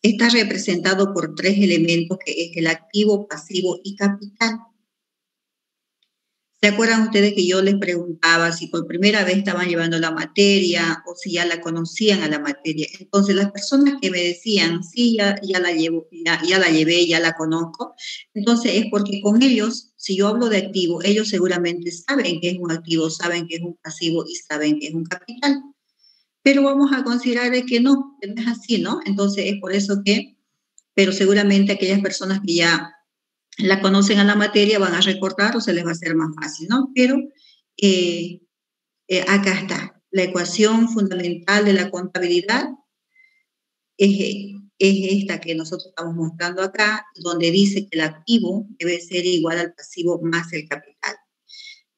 está representado por tres elementos, que es el activo, pasivo y capital. ¿Se acuerdan ustedes que yo les preguntaba si por primera vez estaban llevando la materia o si ya la conocían a la materia? Entonces, las personas que me decían, sí, ya la llevo, ya la llevé, ya la conozco, entonces es porque con ellos, si yo hablo de activo, ellos seguramente saben que es un activo, saben que es un pasivo y saben que es un capital. Pero vamos a considerar que no es así, ¿no? Entonces, es por eso que, pero seguramente aquellas personas que ya la conocen a la materia van a recordar o se les va a hacer más fácil, ¿no? Pero acá está, la ecuación fundamental de la contabilidad es esta que nosotros estamos mostrando acá, donde dice que el activo debe ser igual al pasivo más el capital.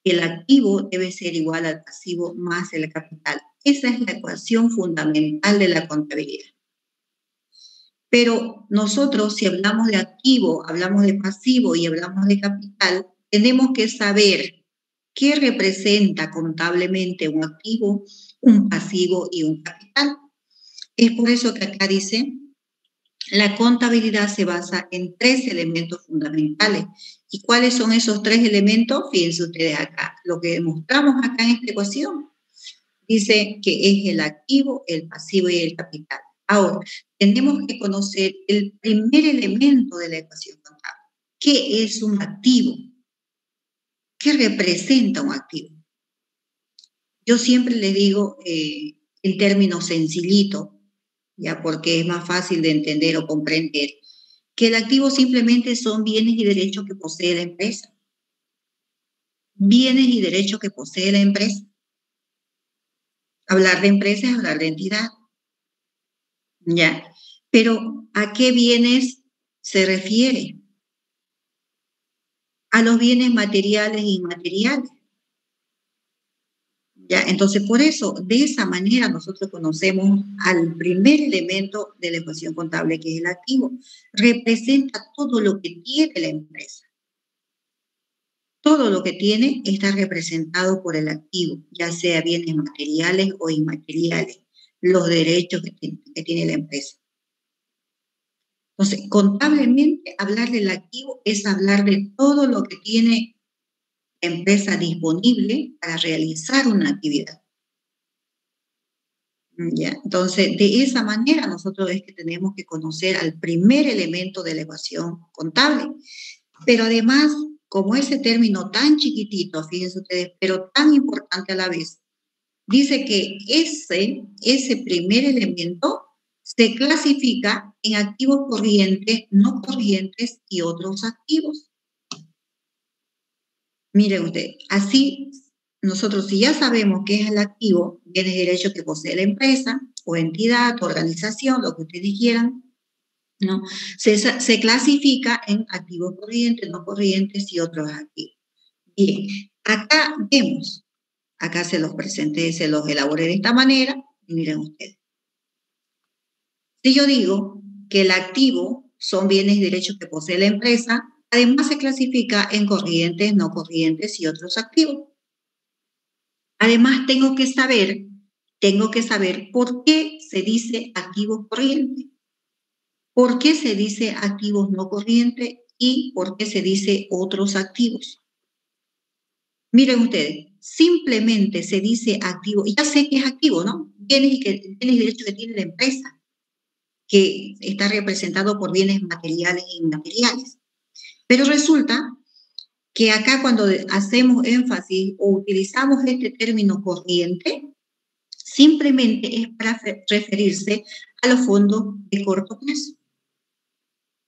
El activo debe ser igual al pasivo más el capital. Esa es la ecuación fundamental de la contabilidad. Pero nosotros, si hablamos de activo, hablamos de pasivo y hablamos de capital, tenemos que saber qué representa contablemente un activo, un pasivo y un capital. Es por eso que acá dice, la contabilidad se basa en tres elementos fundamentales. ¿Y cuáles son esos tres elementos? Fíjense ustedes acá, lo que demostramos acá en esta ecuación. Dice que es el activo, el pasivo y el capital. Ahora, tenemos que conocer el primer elemento de la ecuación contable. ¿Qué es un activo? ¿Qué representa un activo? Yo siempre les digo en términos sencillitos, ya porque es más fácil de entender o comprender, que el activo simplemente son bienes y derechos que posee la empresa. Bienes y derechos que posee la empresa. Hablar de empresa es hablar de entidad. ¿Ya? Pero ¿a qué bienes se refiere? A los bienes materiales e inmateriales. ¿Ya? Entonces, por eso, de esa manera nosotros conocemos al primer elemento de la ecuación contable, que es el activo. Representa todo lo que tiene la empresa. Todo lo que tiene está representado por el activo, ya sea bienes materiales o inmateriales, los derechos que tiene la empresa. Entonces, contablemente, hablar del activo es hablar de todo lo que tiene la empresa disponible para realizar una actividad. ¿Ya? Entonces, de esa manera nosotros es que tenemos que conocer al primer elemento de la ecuación contable. Pero además, como ese término tan chiquitito, fíjense ustedes, pero tan importante a la vez, dice que ese primer elemento se clasifica en activos corrientes, no corrientes y otros activos. Mire usted, así nosotros si ya sabemos qué es el activo, bienes y derechos que posee la empresa o entidad, o organización, lo que ustedes quieran, ¿no? Se clasifica en activos corrientes, no corrientes y otros activos. Bien, acá vemos, acá se los presenté, se los elaboré de esta manera, y miren ustedes. Si yo digo que el activo son bienes y derechos que posee la empresa, además se clasifica en corrientes, no corrientes y otros activos. Además, tengo que saber por qué se dice activos corrientes, por qué se dice activos no corrientes y por qué se dice otros activos. Miren ustedes, simplemente se dice activo, y ya sé que es activo, ¿no? Bienes y derechos que tiene la empresa, que está representado por bienes materiales e inmateriales. Pero resulta que acá cuando hacemos énfasis o utilizamos este término corriente, simplemente es para referirse a los fondos de corto plazo.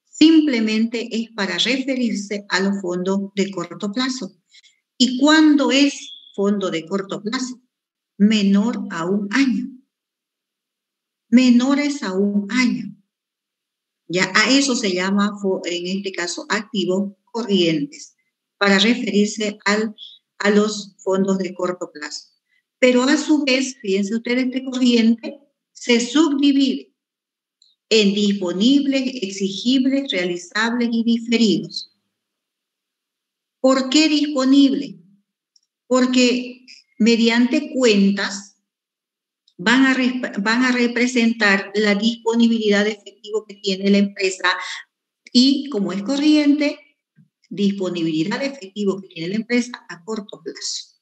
Simplemente es para referirse a los fondos de corto plazo. ¿Y cuándo es fondo de corto plazo? Menor a un año. Menores a un año. Ya a eso se llama, en este caso, activos corrientes, para referirse a los fondos de corto plazo. Pero a su vez, fíjense ustedes, este corriente se subdivide en disponibles, exigibles, realizables y diferidos. ¿Por qué disponible? Porque mediante cuentas van a representar la disponibilidad de efectivo que tiene la empresa y, como es corriente, disponibilidad de efectivo que tiene la empresa a corto plazo.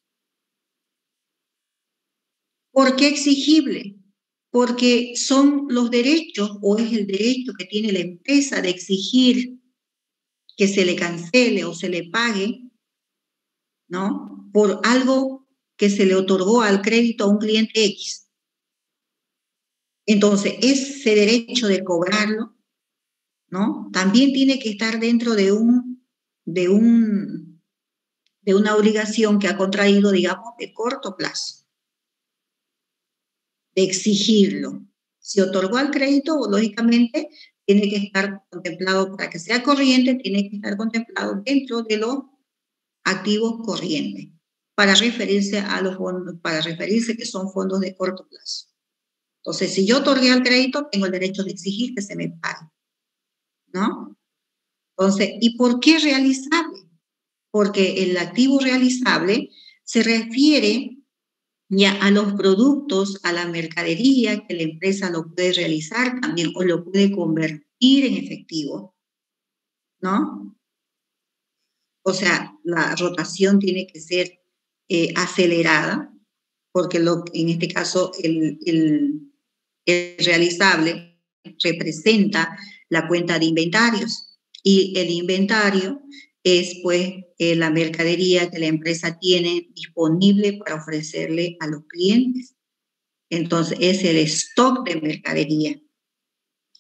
¿Por qué exigible? Porque son los derechos o es el derecho que tiene la empresa de exigir que se le cancele o se le pague, ¿no? Por algo que se le otorgó al crédito a un cliente X. Entonces, ese derecho de cobrarlo, ¿no? También tiene que estar dentro de una obligación que ha contraído, digamos, de corto plazo, de exigirlo. Si otorgó el crédito, lógicamente, tiene que estar contemplado, para que sea corriente, tiene que estar contemplado dentro de los activos corrientes, para referirse a los fondos, para referirse que son fondos de corto plazo. Entonces, si yo otorgué el crédito, tengo el derecho de exigir que se me pague, ¿no? Entonces, ¿y por qué realizable? Porque el activo realizable se refiere ya a los productos, a la mercadería que la empresa lo puede realizar también o lo puede convertir en efectivo, ¿no? O sea, la rotación tiene que ser acelerada, porque en este caso el realizable representa la cuenta de inventarios y el inventario es pues la mercadería que la empresa tiene disponible para ofrecerle a los clientes. Entonces es el stock de mercadería.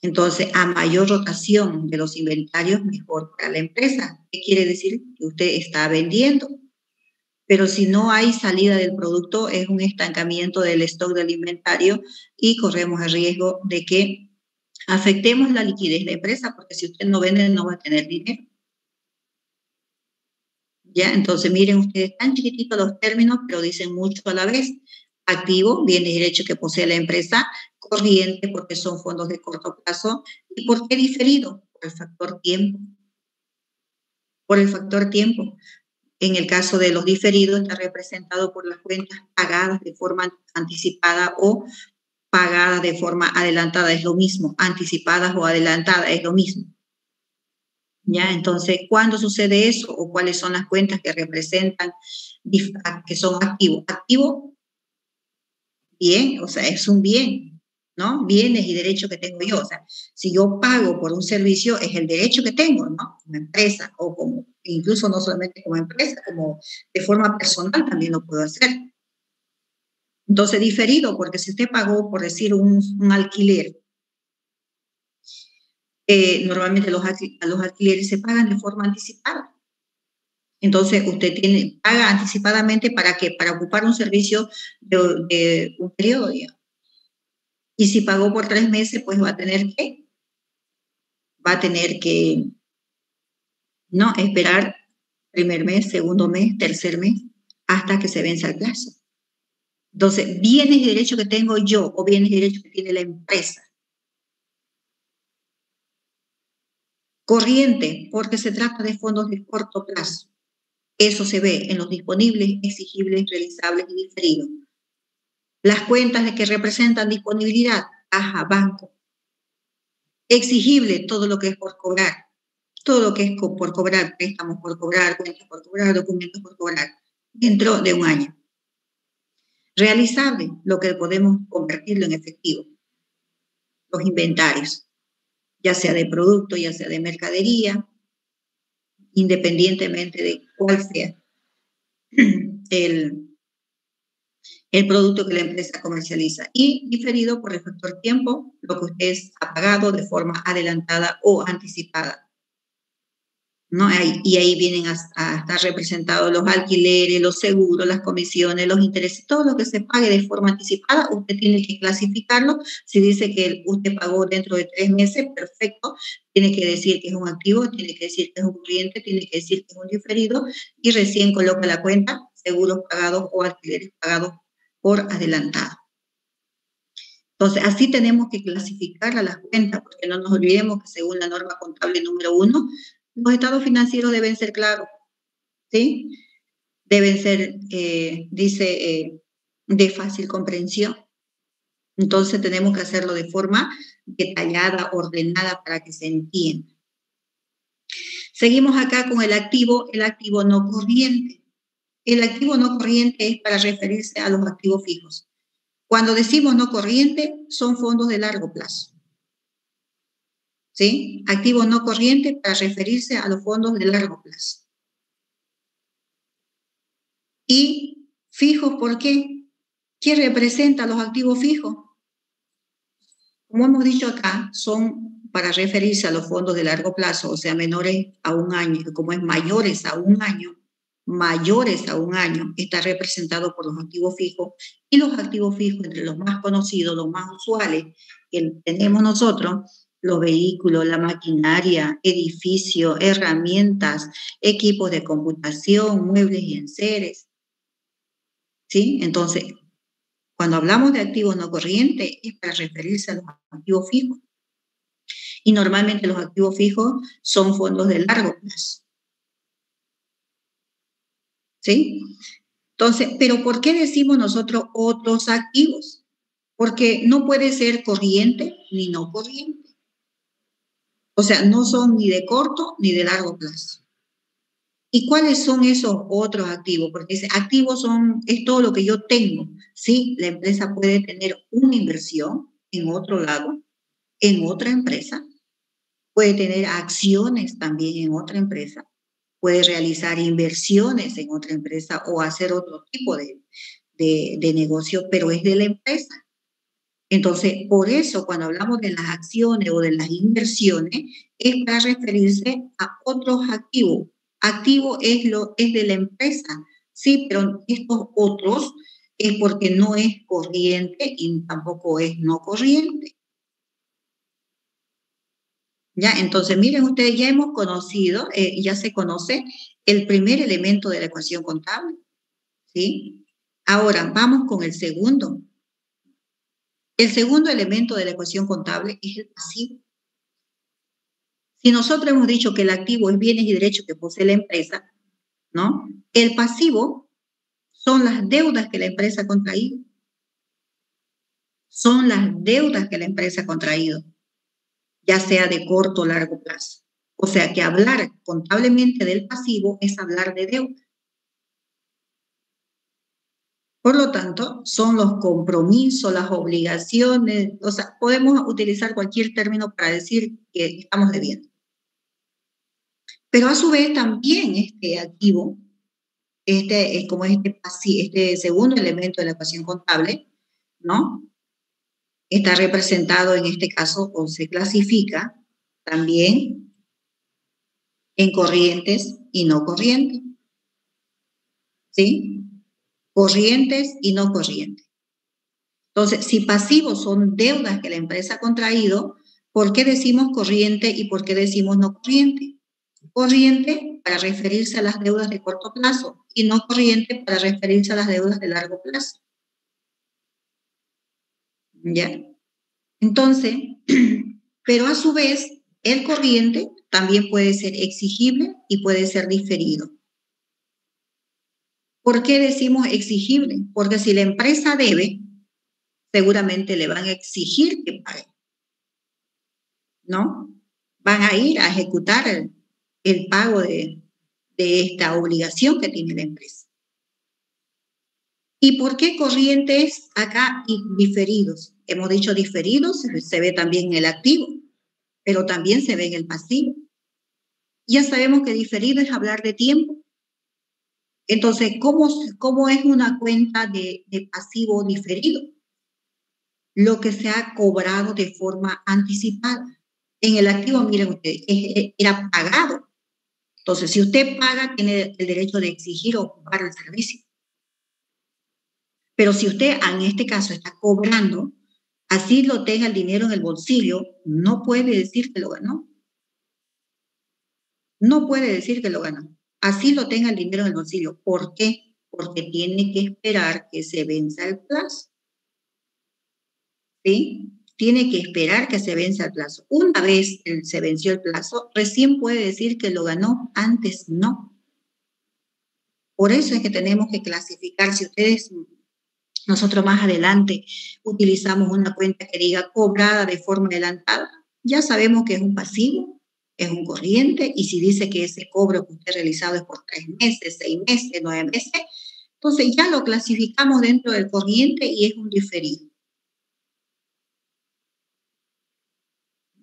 Entonces, a mayor rotación de los inventarios, mejor para la empresa. ¿Qué quiere decir? Que usted está vendiendo. Pero si no hay salida del producto, es un estancamiento del stock del inventario y corremos el riesgo de que afectemos la liquidez de la empresa, porque si usted no vende, no va a tener dinero. ¿Ya? Entonces, miren ustedes, tan chiquititos los términos, pero dicen mucho a la vez. Activo, bienes y derechos que posee la empresa; corriente, porque son fondos de corto plazo. ¿Y por qué diferido? Por el factor tiempo. Por el factor tiempo. En el caso de los diferidos, está representado por las cuentas pagadas de forma anticipada o pagadas de forma adelantada. Es lo mismo, anticipadas o adelantadas es lo mismo. ¿Ya? Entonces, ¿cuándo sucede eso? ¿O cuáles son las cuentas que representan, que son activos? Activo, bien, o sea, es un bien, ¿no? Bienes y derechos que tengo yo. O sea, si yo pago por un servicio, es el derecho que tengo, ¿no? Como empresa o como, incluso no solamente como empresa, como de forma personal también lo puedo hacer. Entonces, diferido, porque si usted pagó, por decir, un alquiler, normalmente los alquileres se pagan de forma anticipada. Entonces, usted paga anticipadamente ¿para qué? Para ocupar un servicio de un periodo, digamos. Y si pagó por 3 meses, pues va a tener que no esperar primer mes, segundo mes, tercer mes, hasta que se venza el plazo. Entonces, bienes y derechos que tengo yo o bienes y derechos que tiene la empresa. Corriente, porque se trata de fondos de corto plazo. Eso se ve en los disponibles, exigibles, realizables y diferidos. Las cuentas de que representan disponibilidad, caja, banco. Exigible, todo lo que es por cobrar. Todo lo que es por cobrar, préstamos por cobrar, cuentas por cobrar, documentos por cobrar, dentro de un año. Realizable, lo que podemos convertirlo en efectivo. Los inventarios, ya sea de producto, ya sea de mercadería, independientemente de cuál sea el producto que la empresa comercializa. Y diferido por el factor tiempo, lo que usted ha pagado de forma adelantada o anticipada, ¿no? Y ahí vienen a estar representados los alquileres, los seguros, las comisiones, los intereses, todo lo que se pague de forma anticipada, usted tiene que clasificarlo. Si dice que usted pagó dentro de 3 meses, perfecto, tiene que decir que es un activo, tiene que decir que es un cliente, tiene que decir que es un diferido, y recién coloca la cuenta, seguros pagados o alquileres pagados por adelantado. Entonces, así tenemos que clasificar a las cuentas, porque no nos olvidemos que según la norma contable número 1, los estados financieros deben ser claros, ¿sí? Deben ser, de fácil comprensión, Entonces tenemos que hacerlo de forma detallada, ordenada para que se entienda. Seguimos acá con el activo no corriente. El activo no corriente es para referirse a los activos fijos. Cuando decimos no corriente, son fondos de largo plazo. ¿Sí? Activo no corriente para referirse a los fondos de largo plazo. Y fijos, ¿por qué? ¿Qué representa los activos fijos? Como hemos dicho acá, son para referirse a los fondos de largo plazo, o sea, menores a un año, como es mayores a un año, está representado por los activos fijos. Y los activos fijos, entre los más conocidos, los más usuales que tenemos nosotros, los vehículos, la maquinaria, edificios, herramientas, equipos de computación, muebles y enseres. ¿Sí? Entonces, cuando hablamos de activos no corrientes, es para referirse a los activos fijos. Y normalmente los activos fijos son fondos de largo plazo. ¿Sí? Entonces, ¿pero por qué decimos nosotros otros activos? Porque no puede ser corriente ni no corriente. O sea, no son ni de corto ni de largo plazo. ¿Y cuáles son esos otros activos? Porque activos es todo lo que yo tengo. Sí, la empresa puede tener una inversión en otro lado, en otra empresa, puede tener acciones también en otra empresa, puede realizar inversiones en otra empresa o hacer otro tipo de negocio, pero es de la empresa. Entonces, por eso cuando hablamos de las acciones o de las inversiones, es para referirse a otros activos. Activo es de la empresa, sí, pero estos otros es porque no es corriente y tampoco es no corriente. ¿Ya? Entonces, miren ustedes, ya hemos conocido, ya se conoce el primer elemento de la ecuación contable, ¿sí? Ahora, vamos con el segundo. El segundo elemento de la ecuación contable es el pasivo. Si nosotros hemos dicho que el activo es bienes y derechos que posee la empresa, ¿no? El pasivo son las deudas que la empresa ha contraído. Son las deudas que la empresa ha contraído, ya sea de corto o largo plazo. O sea que hablar contablemente del pasivo es hablar de deuda. Por lo tanto, son los compromisos, las obligaciones, o sea, podemos utilizar cualquier término para decir que estamos debiendo. Pero a su vez también este activo, como este segundo elemento de la ecuación contable, ¿no? Está representado en este caso o se clasifica también en corrientes y no corrientes, ¿sí? Corrientes y no corrientes. Entonces, si pasivos son deudas que la empresa ha contraído, ¿por qué decimos corriente y por qué decimos no corriente? Corriente para referirse a las deudas de corto plazo y no corriente para referirse a las deudas de largo plazo. ¿Ya? Entonces, pero a su vez, el corriente también puede ser exigible y puede ser diferido. ¿Por qué decimos exigible? Porque si la empresa debe, seguramente le van a exigir que pague, ¿no? Van a ir a ejecutar el pago de esta obligación que tiene la empresa. ¿Y por qué corrientes acá y diferidos? Hemos dicho diferidos, se ve también en el activo, pero también se ve en el pasivo. Ya sabemos que diferido es hablar de tiempo. Entonces, ¿cómo es una cuenta de pasivo diferido? Lo que se ha cobrado de forma anticipada. En el activo, miren ustedes, era pagado. Entonces, si usted paga, tiene el derecho de exigir o ocupar el servicio. Pero si usted en este caso está cobrando, así lo tenga el dinero en el bolsillo, no puede decir que lo ganó. No puede decir que lo ganó. Así lo tenga el dinero en el bolsillo. ¿Por qué? Porque tiene que esperar que se venza el plazo. ¿Sí? Tiene que esperar que se venza el plazo. Una vez se venció el plazo, recién puede decir que lo ganó, antes no. Por eso es que tenemos que clasificar, si ustedes nosotros más adelante utilizamos una cuenta que diga cobrada de forma adelantada, ya sabemos que es un pasivo, es un corriente, y si dice que ese cobro que usted ha realizado es por 3 meses, 6 meses, 9 meses, entonces ya lo clasificamos dentro del corriente y es un diferido.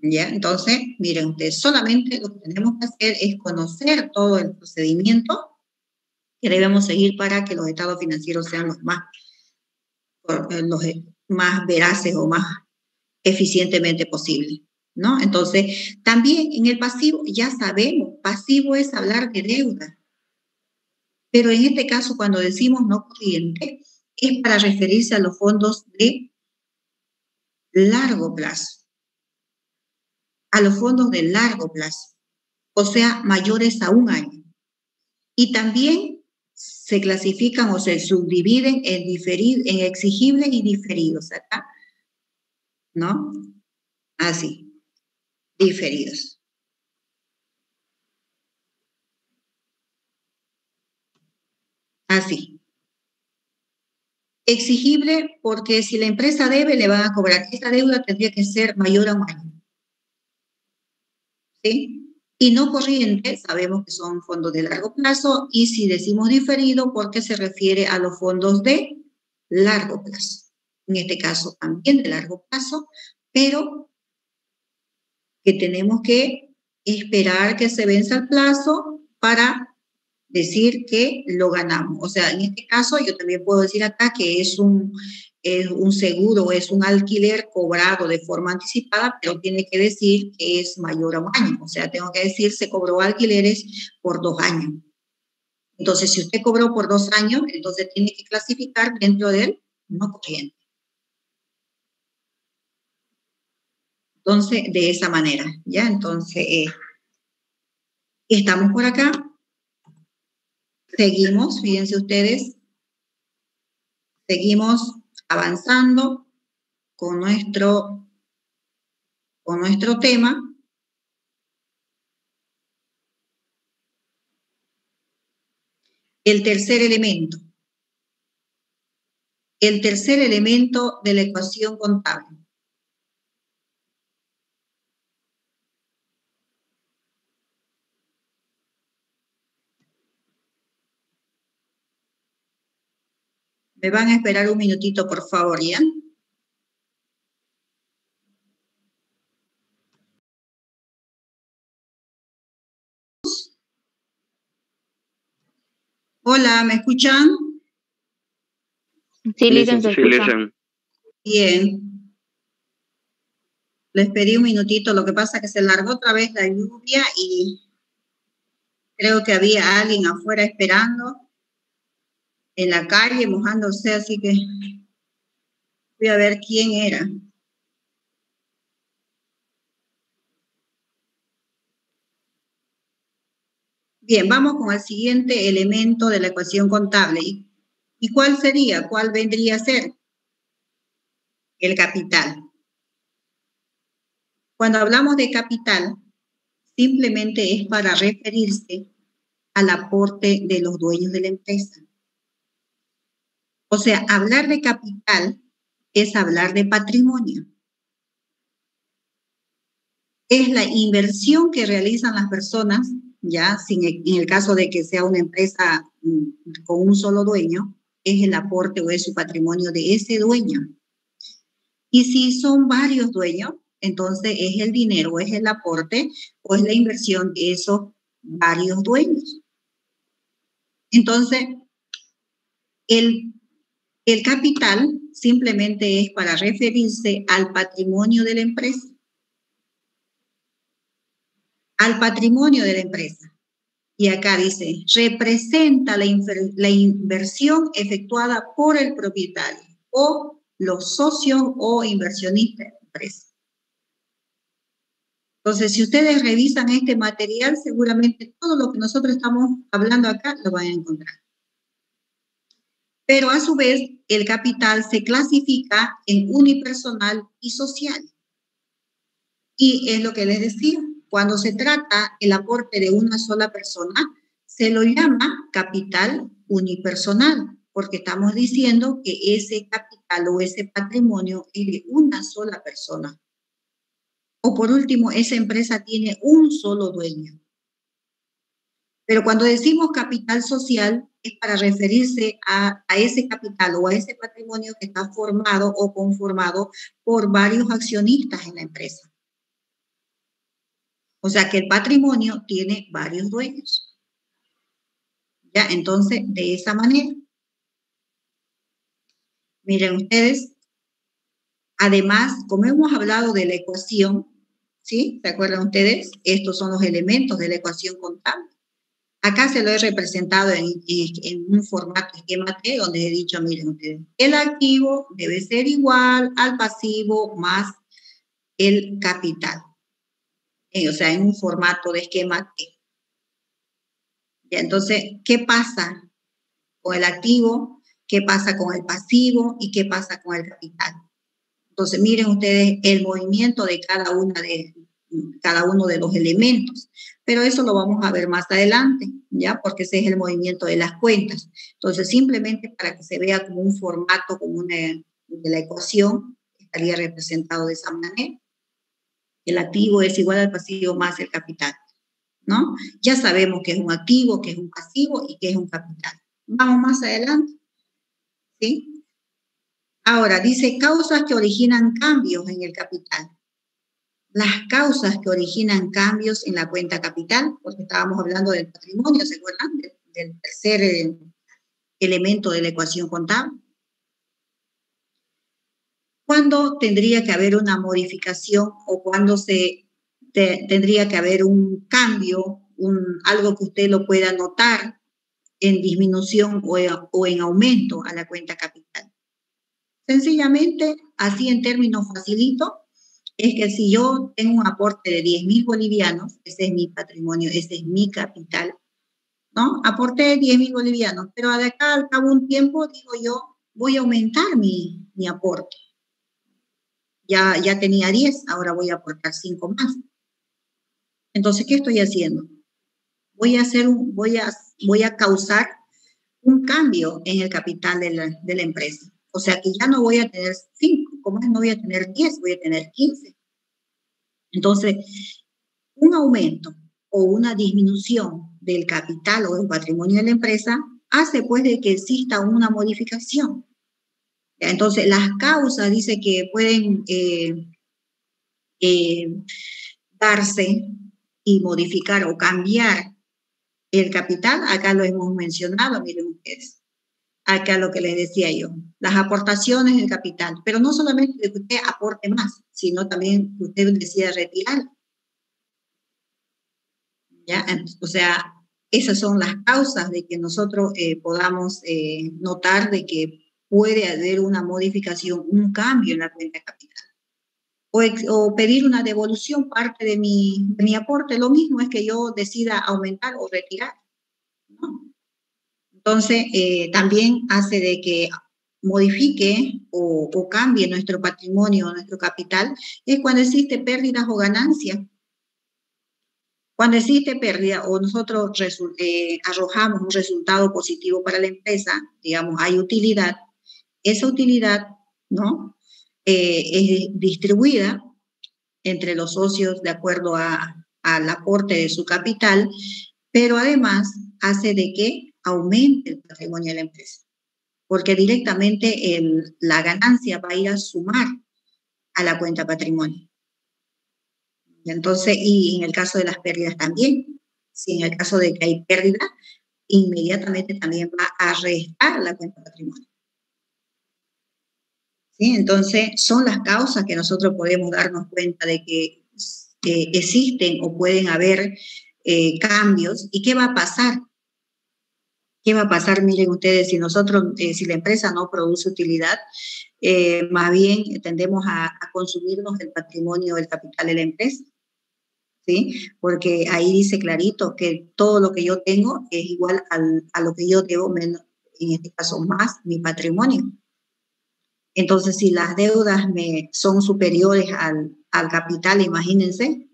¿Ya? Entonces, miren ustedes, solamente lo que tenemos que hacer es conocer todo el procedimiento que debemos seguir para que los estados financieros sean los más veraces o más eficientemente posible, ¿no? Entonces, también en el pasivo, ya sabemos, pasivo es hablar de deuda, pero en este caso, cuando decimos no corriente, es para referirse a los fondos de largo plazo, a los fondos de largo plazo, o sea, mayores a un año. Y también se clasifican o se subdividen en exigibles y diferidos acá, ¿no? Así, diferidos. Así. Exigible porque si la empresa debe, le van a cobrar. Esta deuda tendría que ser mayor a un año. ¿Sí? Y no corriente, sabemos que son fondos de largo plazo, y si decimos diferido, porque se refiere a los fondos de largo plazo. En este caso también de largo plazo, pero que tenemos que esperar que se venza el plazo para decir que lo ganamos. O sea, en este caso yo también puedo decir acá que es un seguro, es un alquiler cobrado de forma anticipada, pero tiene que decir que es mayor a un año. O sea, tengo que decir se cobró alquileres por 2 años. Entonces, si usted cobró por 2 años, entonces tiene que clasificar dentro del no corriente. Entonces, de esa manera, ¿ya? Entonces, estamos por acá. Seguimos, fíjense ustedes, seguimos avanzando con nuestro tema. El tercer elemento. El tercer elemento de la ecuación contable. Me van a esperar un minutito, por favor, ¿ya? Hola, ¿me escuchan? Sí, Lilian, se escucha. Bien. Les pedí un minutito, lo que pasa es que se largó otra vez la lluvia y creo que había alguien afuera esperando en la calle mojándose, así que voy a ver quién era. Bien, vamos con el siguiente elemento de la ecuación contable. ¿Y cuál sería? ¿Cuál vendría a ser? El capital. Cuando hablamos de capital, simplemente es para referirse al aporte de los dueños de la empresa. O sea, hablar de capital es hablar de patrimonio. Es la inversión que realizan las personas, ya en el caso de que sea una empresa con un solo dueño, es el aporte o es su patrimonio de ese dueño. Y si son varios dueños, entonces es el dinero, es el aporte o es la inversión de esos varios dueños. Entonces, el capital simplemente es para referirse al patrimonio de la empresa. Al patrimonio de la empresa. Y acá dice, representa la inversión efectuada por el propietario o los socios o inversionistas de la empresa. Entonces, si ustedes revisan este material, seguramente todo lo que nosotros estamos hablando acá lo van a encontrar. Pero a su vez, el capital se clasifica en unipersonal y social. Y es lo que les decía, cuando se trata el aporte de una sola persona, se lo llama capital unipersonal, porque estamos diciendo que ese capital o ese patrimonio es de una sola persona. O por último, esa empresa tiene un solo dueño. Pero cuando decimos capital social, es para referirse a ese capital o a ese patrimonio que está formado o conformado por varios accionistas en la empresa. O sea que el patrimonio tiene varios dueños. ¿Ya? Entonces, de esa manera, miren ustedes, además, como hemos hablado de la ecuación, ¿sí? ¿Se acuerdan ustedes? Estos son los elementos de la ecuación contable. Acá se lo he representado en un formato esquema T, donde he dicho, miren ustedes, el activo debe ser igual al pasivo más el capital. O sea, en un formato de esquema T. Ya, entonces, ¿qué pasa con el activo? ¿Qué pasa con el pasivo? ¿Y qué pasa con el capital? Entonces, miren ustedes el movimiento de cada uno de los elementos. Pero eso lo vamos a ver más adelante, ¿ya? Porque ese es el movimiento de las cuentas. Entonces, simplemente para que se vea como un formato, como de la ecuación, estaría representado de esa manera. El activo es igual al pasivo más el capital, ¿no? Ya sabemos que es un activo, que es un pasivo y que es un capital. Vamos más adelante, ¿sí? Ahora, dice causas que originan cambios en el capital. Las causas que originan cambios en la cuenta capital, porque estábamos hablando del patrimonio, ¿se acuerdan? Del tercer elemento de la ecuación contable. ¿Cuándo tendría que haber una modificación o cuándo tendría que haber un cambio, algo que usted lo pueda notar en disminución o en aumento a la cuenta capital? Sencillamente, así en términos facilitos, es que si yo tengo un aporte de 10.000 bolivianos, ese es mi patrimonio, ese es mi capital, ¿no? Aporté 10.000 bolivianos, pero de acá al cabo de un tiempo, digo yo, voy a aumentar mi aporte. Ya tenía 10, ahora voy a aportar 5 más. Entonces, ¿qué estoy haciendo? Voy a causar un cambio en el capital de la empresa. O sea que ya no voy a tener 5, como no voy a tener 10, voy a tener 15. Entonces, un aumento o una disminución del capital o del patrimonio de la empresa hace pues de que exista una modificación. Entonces, las causas dice que pueden darse y modificar o cambiar el capital. Acá lo hemos mencionado, miren ustedes. Acá lo que les decía yo, las aportaciones del capital, pero no solamente de que usted aporte más, sino también que usted decida retirar. ¿Ya? O sea, esas son las causas de que nosotros podamos notar de que puede haber una modificación, un cambio en la cuenta capital. O pedir una devolución parte de mi aporte, lo mismo es que yo decida aumentar o retirar, ¿no? Entonces, también hace de que modifique o cambie nuestro patrimonio, nuestro capital, es cuando existe pérdidas o ganancias. Cuando existe pérdida o nosotros arrojamos un resultado positivo para la empresa, digamos, hay utilidad, esa utilidad, ¿no? Es distribuida entre los socios de acuerdo al aporte de su capital, pero además hace de que aumente el patrimonio de la empresa, porque directamente la ganancia va a ir a sumar a la cuenta patrimonio. Entonces, y en el caso de las pérdidas también, si en el caso de que hay pérdida, inmediatamente también va a restar la cuenta patrimonio. ¿Sí? Entonces, son las causas que nosotros podemos darnos cuenta de que existen o pueden haber cambios. ¿Y qué va a pasar? ¿Qué va a pasar? Miren ustedes, si la empresa no produce utilidad, más bien tendemos a consumirnos el patrimonio, el capital de la empresa. ¿Sí? Porque ahí dice clarito que todo lo que yo tengo es igual a lo que yo debo, menos, en este caso más mi patrimonio. Entonces, si las deudas son superiores al capital, imagínense,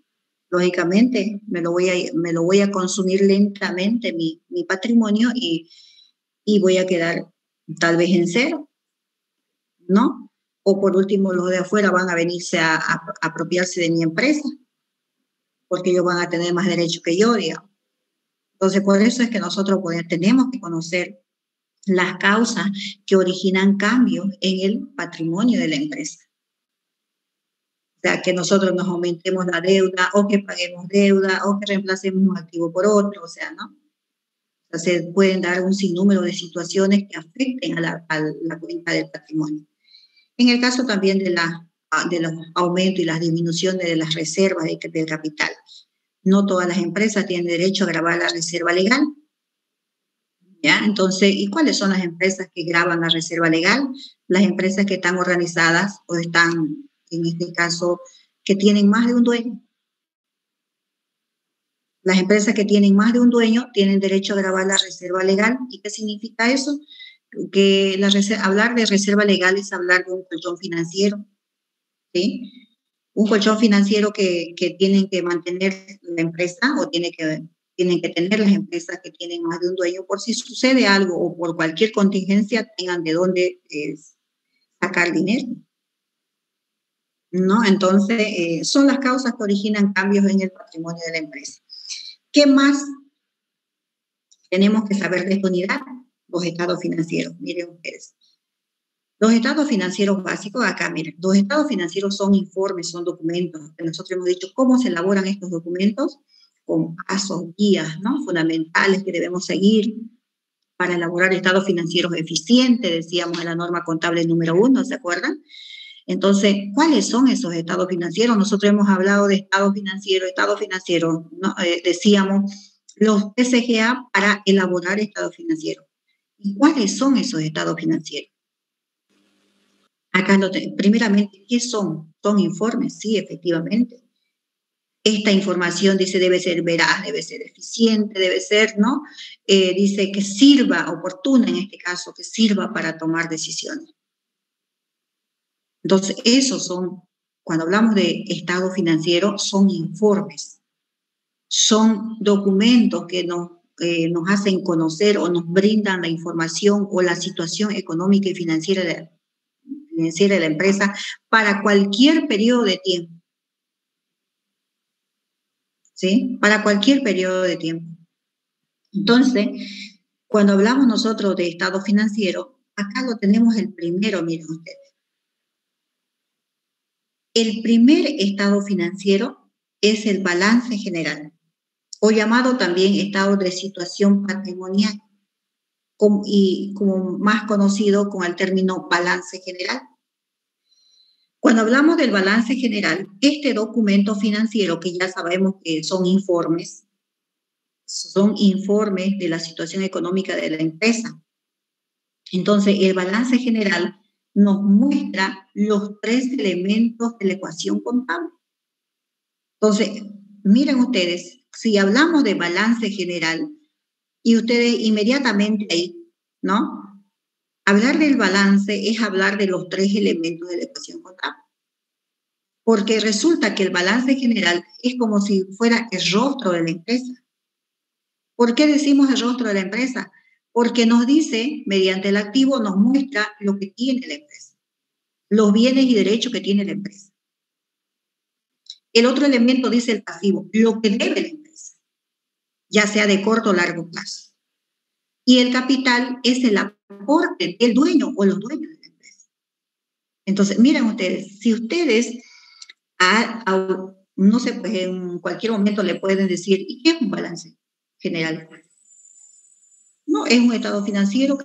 lógicamente me lo voy a consumir lentamente mi patrimonio y voy a quedar tal vez en cero, ¿no? O por último, los de afuera van a venirse a apropiarse de mi empresa, porque ellos van a tener más derecho que yo, digamos. Entonces, por eso es que nosotros tenemos que conocer las causas que originan cambios en el patrimonio de la empresa. O sea, que nosotros nos aumentemos la deuda, o que paguemos deuda, o que reemplacemos un activo por otro, o sea, ¿no? O sea, se pueden dar un sinnúmero de situaciones que afecten a la cuenta del patrimonio. En el caso también de los aumentos y las disminuciones de las reservas del capital. No todas las empresas tienen derecho a gravar la reserva legal. ¿Ya? Entonces, ¿y cuáles son las empresas que graban la reserva legal? Las empresas que están organizadas o están, en este caso, que tienen más de un dueño. Las empresas que tienen más de un dueño tienen derecho a gravar la reserva legal. ¿Y qué significa eso? Que hablar de reserva legal es hablar de un colchón financiero, ¿sí? Un colchón financiero que tienen que mantener la empresa o tienen que tener las empresas que tienen más de un dueño por si sucede algo o por cualquier contingencia tengan de dónde sacar dinero, ¿no? Entonces, son las causas que originan cambios en el patrimonio de la empresa. ¿Qué más tenemos que saber de esta unidad? Los estados financieros. Miren ustedes. Los estados financieros básicos, acá miren, los estados financieros son informes, son documentos, que nosotros hemos dicho cómo se elaboran estos documentos, con pasos, guías, ¿no? Fundamentales que debemos seguir para elaborar estados financieros eficientes, decíamos en la norma contable número 1, ¿se acuerdan? Entonces, ¿cuáles son esos estados financieros? Nosotros hemos hablado de estados financieros, ¿no? Decíamos los TCGA para elaborar estados financieros. ¿Y cuáles son esos estados financieros? Acá primeramente, ¿qué son? Son informes, sí, efectivamente. Esta información dice debe ser veraz, debe ser eficiente, debe ser, ¿no? Dice que sirva, oportuna en este caso, que sirva para tomar decisiones. Entonces, esos son, cuando hablamos de estado financiero, son informes, son documentos que nos hacen conocer o nos brindan la información o la situación económica y financiera de la empresa para cualquier periodo de tiempo. ¿Sí? Para cualquier periodo de tiempo. Entonces, cuando hablamos nosotros de estado financiero, acá lo tenemos el primero, miren ustedes. El primer estado financiero es el balance general, o llamado también estado de situación patrimonial, y como más conocido con el término balance general. Cuando hablamos del balance general, este documento financiero, que ya sabemos que son informes de la situación económica de la empresa. Entonces, el balance general nos muestra los 3 elementos de la ecuación contable. Entonces, miren ustedes, si hablamos de balance general, y ustedes inmediatamente ahí, ¿no? Hablar del balance es hablar de los 3 elementos de la ecuación contable. Porque resulta que el balance general es como si fuera el rostro de la empresa. ¿Por qué decimos el rostro de la empresa? Porque nos dice, mediante el activo, nos muestra lo que tiene la empresa, los bienes y derechos que tiene la empresa. El otro elemento dice el pasivo, lo que debe la empresa, ya sea de corto o largo plazo. Y el capital es el aporte del dueño o los dueños de la empresa. Entonces, miren ustedes, si ustedes, no sé, pues en cualquier momento le pueden decir, ¿y qué es un balance general? No, es un estado financiero